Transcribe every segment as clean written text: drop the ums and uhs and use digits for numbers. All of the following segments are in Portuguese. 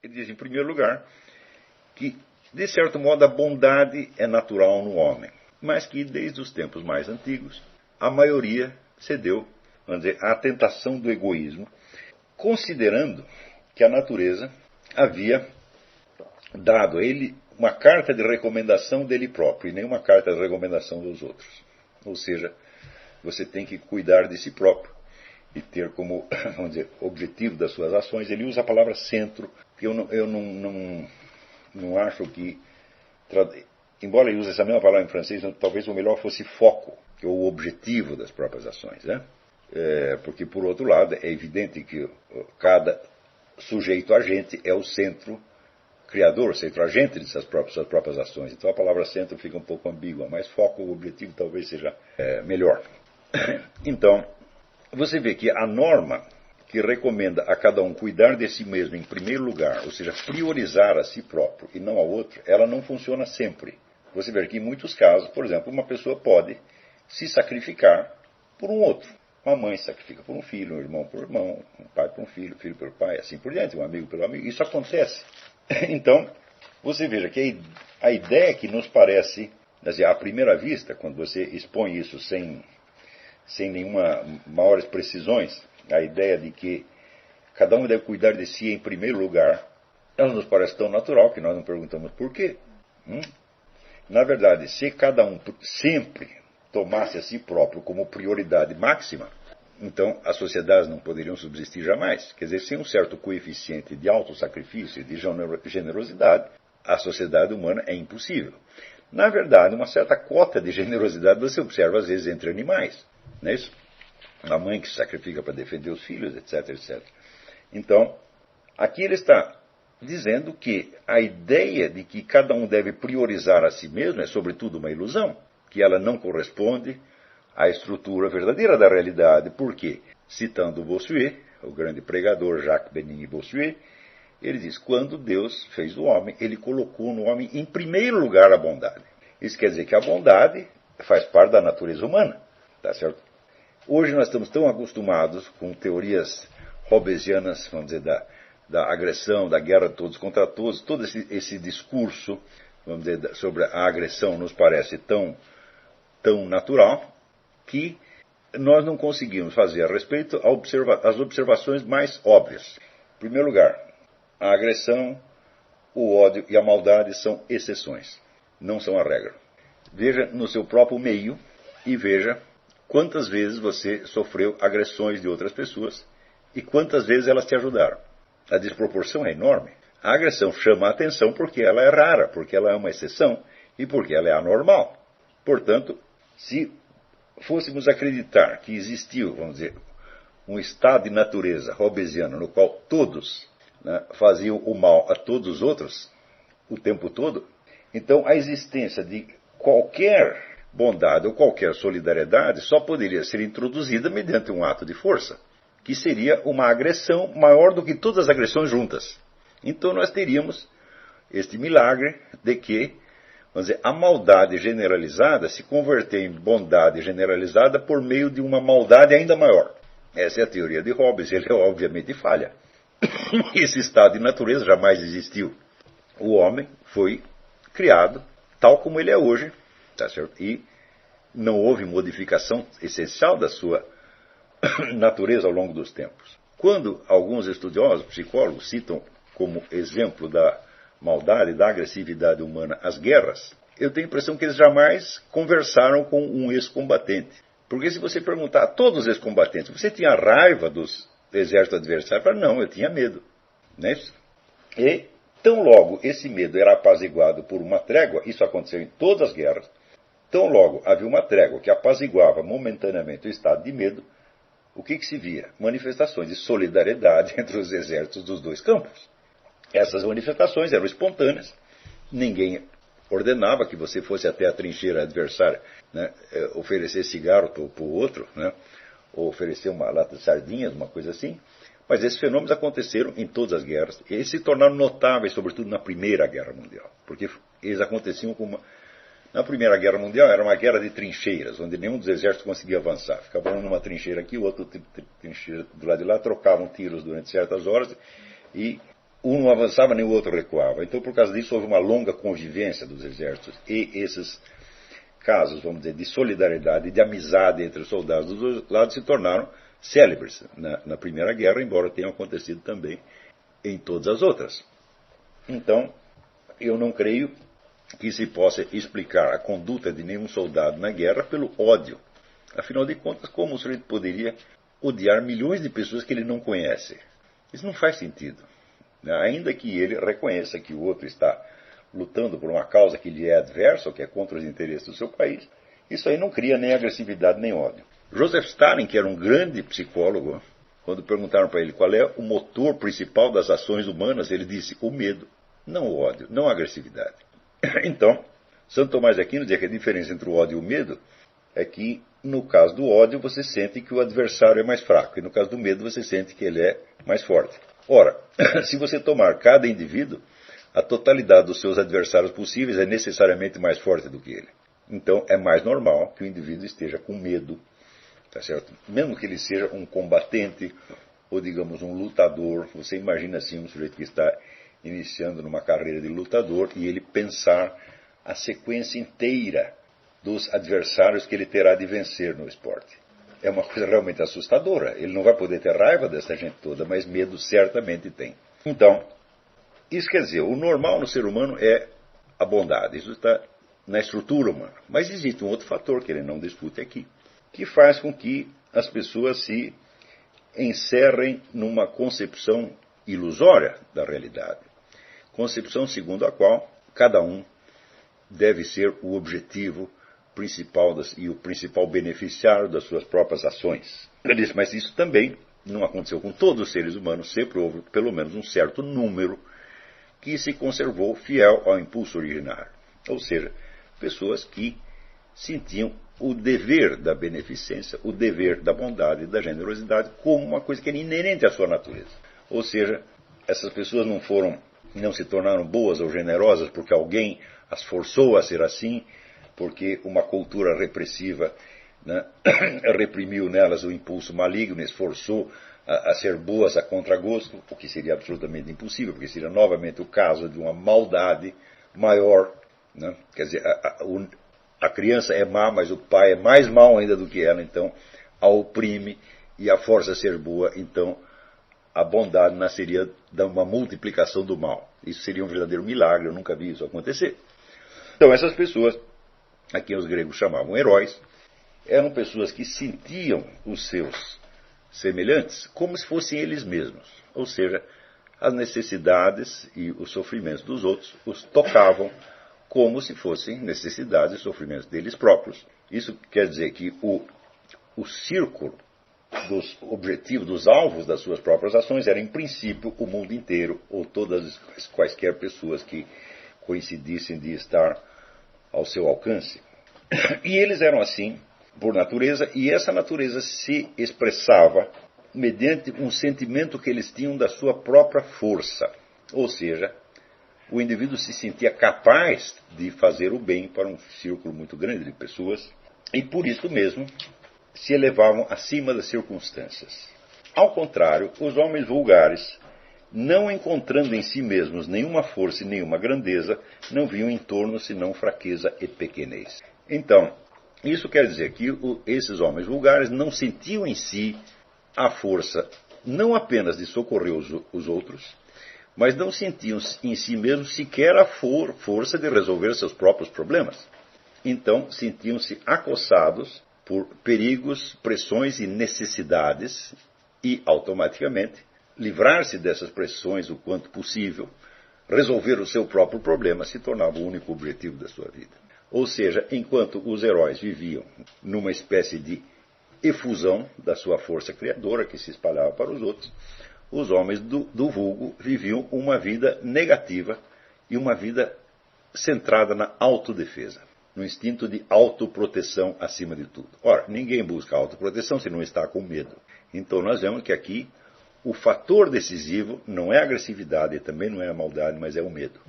Ele diz, em primeiro lugar, que, de certo modo, a bondade é natural no homem, mas que, desde os tempos mais antigos, a maioria cedeu, vamos dizer, à tentação do egoísmo, considerando que a natureza havia dado a ele uma carta de recomendação dele próprio e nem uma carta de recomendação dos outros. Ou seja, você tem que cuidar de si próprio e ter como, vamos dizer, objetivo das suas ações. Ele usa a palavra centro, que eu não acho que, embora ele use essa mesma palavra em francês, talvez o melhor fosse foco, que é o objetivo das próprias ações, né? Porque, por outro lado, é evidente que cada sujeito agente é o centro criador, centro agente de suas próprias ações. Então a palavra centro fica um pouco ambígua, mas foco, o objetivo talvez seja melhor. Então, você vê que a norma que recomenda a cada um cuidar de si mesmo em primeiro lugar, ou seja, priorizar a si próprio e não ao outro, ela não funciona sempre. Você vê que em muitos casos, por exemplo, uma pessoa pode se sacrificar por um outro. Uma mãe se sacrifica por um filho, um irmão por um irmão, um pai por um filho, filho pelo pai, assim por diante, um amigo pelo amigo. Isso acontece. Então, você veja que a ideia que nos parece, à primeira vista, quando você expõe isso sem nenhuma maiores precisões, a ideia de que cada um deve cuidar de si em primeiro lugar, ela nos parece tão natural que nós não perguntamos por quê. Na verdade, se cada um sempre tomasse a si próprio como prioridade máxima, então as sociedades não poderiam subsistir jamais. Quer dizer, sem um certo coeficiente de autossacrifício e de generosidade, a sociedade humana é impossível. Na verdade, uma certa cota de generosidade você observa às vezes entre animais. Não é isso? A mãe que se sacrifica para defender os filhos, etc, etc. Então, aqui ele está dizendo que a ideia de que cada um deve priorizar a si mesmo é sobretudo uma ilusão, que ela não corresponde à estrutura verdadeira da realidade. Por quê? Citando Bossuet, o grande pregador Jacques Benigni Bossuet, ele diz, quando Deus fez o homem, ele colocou no homem em primeiro lugar a bondade. Isso quer dizer que a bondade faz parte da natureza humana. Tá certo? Hoje nós estamos tão acostumados com teorias hobbesianas, vamos dizer, da agressão, da guerra de todos contra todos, todo esse discurso, vamos dizer, sobre a agressão nos parece tão natural, que nós não conseguimos fazer a respeito as observações mais óbvias. Em primeiro lugar, a agressão, o ódio e a maldade são exceções, não são a regra. Veja no seu próprio meio e veja quantas vezes você sofreu agressões de outras pessoas e quantas vezes elas te ajudaram. A desproporção é enorme. A agressão chama a atenção porque ela é rara, porque ela é uma exceção e porque ela é anormal. Portanto, se fôssemos acreditar que existiu, vamos dizer, um estado de natureza hobbesiano no qual todos faziam o mal a todos os outros o tempo todo, então a existência de qualquer bondade ou qualquer solidariedade só poderia ser introduzida mediante um ato de força, que seria uma agressão maior do que todas as agressões juntas. Então nós teríamos este milagre de que, vamos dizer, a maldade generalizada se converter em bondade generalizada por meio de uma maldade ainda maior. Essa é a teoria de Hobbes, ele obviamente falha. Esse estado de natureza jamais existiu. O homem foi criado tal como ele é hoje, tá certo? E não houve modificação essencial da sua natureza ao longo dos tempos. Quando alguns estudiosos, psicólogos, citam como exemplo da maldade, da agressividade humana as guerras, eu tenho a impressão que eles jamais conversaram com um ex-combatente. Porque se você perguntar a todos os ex-combatentes, você tinha raiva dos exércitos adversários? Fala, não, eu tinha medo. Não é isso? E tão logo esse medo era apaziguado por uma trégua, isso aconteceu em todas as guerras, tão logo havia uma trégua que apaziguava momentaneamente o estado de medo, o que se via? Manifestações de solidariedade entre os exércitos dos dois campos. Essas manifestações eram espontâneas, ninguém ordenava que você fosse até a trincheira adversária, oferecer cigarro para o outro, ou oferecer uma lata de sardinhas, uma coisa assim. Mas esses fenômenos aconteceram em todas as guerras. E eles se tornaram notáveis, sobretudo na Primeira Guerra Mundial. Porque eles aconteciam como... Na Primeira Guerra Mundial era uma guerra de trincheiras, onde nenhum dos exércitos conseguia avançar. Ficava um numa trincheira aqui, o outro trincheira do lado de lá, trocavam tiros durante certas horas e um não avançava nem o outro recuava. Então, por causa disso, houve uma longa convivência dos exércitos. E esses casos, vamos dizer, de solidariedade e de amizade entre os soldados dos dois lados se tornaram célebres na Primeira Guerra, embora tenham acontecido também em todas as outras. Então, eu não creio que se possa explicar a conduta de nenhum soldado na guerra pelo ódio. Afinal de contas, como o sujeito poderia odiar milhões de pessoas que ele não conhece? Isso não faz sentido. Ainda que ele reconheça que o outro está lutando por uma causa que lhe é adversa, ou que é contra os interesses do seu país, isso aí não cria nem agressividade nem ódio. Joseph Stalin, que era um grande psicólogo, quando perguntaram para ele qual é o motor principal das ações humanas, ele disse: o medo, não o ódio, não a agressividade. Então, Santo Tomás de Aquino dizia que a diferença entre o ódio e o medo é que, no caso do ódio, você sente que o adversário é mais fraco, e no caso do medo, você sente que ele é mais forte. Ora, se você tomar cada indivíduo, a totalidade dos seus adversários possíveis é necessariamente mais forte do que ele. Então, é mais normal que o indivíduo esteja com medo, tá certo? Mesmo que ele seja um combatente, ou digamos um lutador. Você imagina assim um sujeito que está iniciando numa carreira de lutador e ele pensar a sequência inteira dos adversários que ele terá de vencer no esporte. É uma coisa realmente assustadora. Ele não vai poder ter raiva dessa gente toda, mas medo certamente tem. Então, isso quer dizer, o normal no ser humano é a bondade. Isso está na estrutura humana. Mas existe um outro fator que ele não discute aqui, que faz com que as pessoas se encerrem numa concepção ilusória da realidade. Concepção segundo a qual cada um deve ser o objetivo principal e o principal beneficiário das suas próprias ações. Ele disse, mas isso também não aconteceu com todos os seres humanos, sempre houve pelo menos um certo número que se conservou fiel ao impulso originário. Ou seja, pessoas que sentiam o dever da beneficência, o dever da bondade e da generosidade como uma coisa que era inerente à sua natureza. Ou seja, essas pessoas não se tornaram boas ou generosas porque alguém as forçou a ser assim, porque uma cultura repressiva, né, reprimiu nelas o impulso maligno, esforçou a ser boas a contragosto, o que seria absolutamente impossível, porque seria novamente o caso de uma maldade maior. Né? Quer dizer, a criança é má, mas o pai é mais mau ainda do que ela, então a oprime e a força a ser boa, então a bondade nasceria de uma multiplicação do mal. Isso seria um verdadeiro milagre, eu nunca vi isso acontecer. Então essas pessoas, a quem os gregos chamavam heróis, eram pessoas que sentiam os seus semelhantes como se fossem eles mesmos. Ou seja, as necessidades e os sofrimentos dos outros os tocavam como se fossem necessidades e sofrimentos deles próprios. Isso quer dizer que o círculo dos objetivos, dos alvos das suas próprias ações era, em princípio, o mundo inteiro, ou todas as quaisquer pessoas que coincidissem de estar ao seu alcance. E eles eram assim por natureza, e essa natureza se expressava mediante um sentimento que eles tinham da sua própria força. Ou seja, o indivíduo se sentia capaz de fazer o bem para um círculo muito grande de pessoas, e por isso mesmo se elevavam acima das circunstâncias. Ao contrário, os homens vulgares, não encontrando em si mesmos nenhuma força e nenhuma grandeza, não viam em torno senão fraqueza e pequenez. Então, isso quer dizer que esses homens vulgares não sentiam em si a força, não apenas de socorrer os outros, mas não sentiam em si mesmos sequer a força de resolver seus próprios problemas. Então, sentiam-se acossados por perigos, pressões e necessidades e, automaticamente, livrar-se dessas pressões o quanto possível, resolver o seu próprio problema se tornava o único objetivo da sua vida. Ou seja, enquanto os heróis viviam numa espécie de efusão da sua força criadora que se espalhava para os outros, os homens do vulgo viviam uma vida negativa e uma vida centrada na autodefesa, no instinto de autoproteção acima de tudo. Ora, ninguém busca autoproteção se não está com medo. Então nós vemos que aqui o fator decisivo não é a agressividade e também não é a maldade, mas é o medo.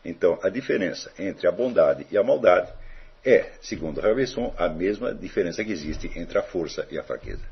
Então a diferença entre a bondade e a maldade é, segundo Raveisson, a mesma diferença que existe entre a força e a fraqueza.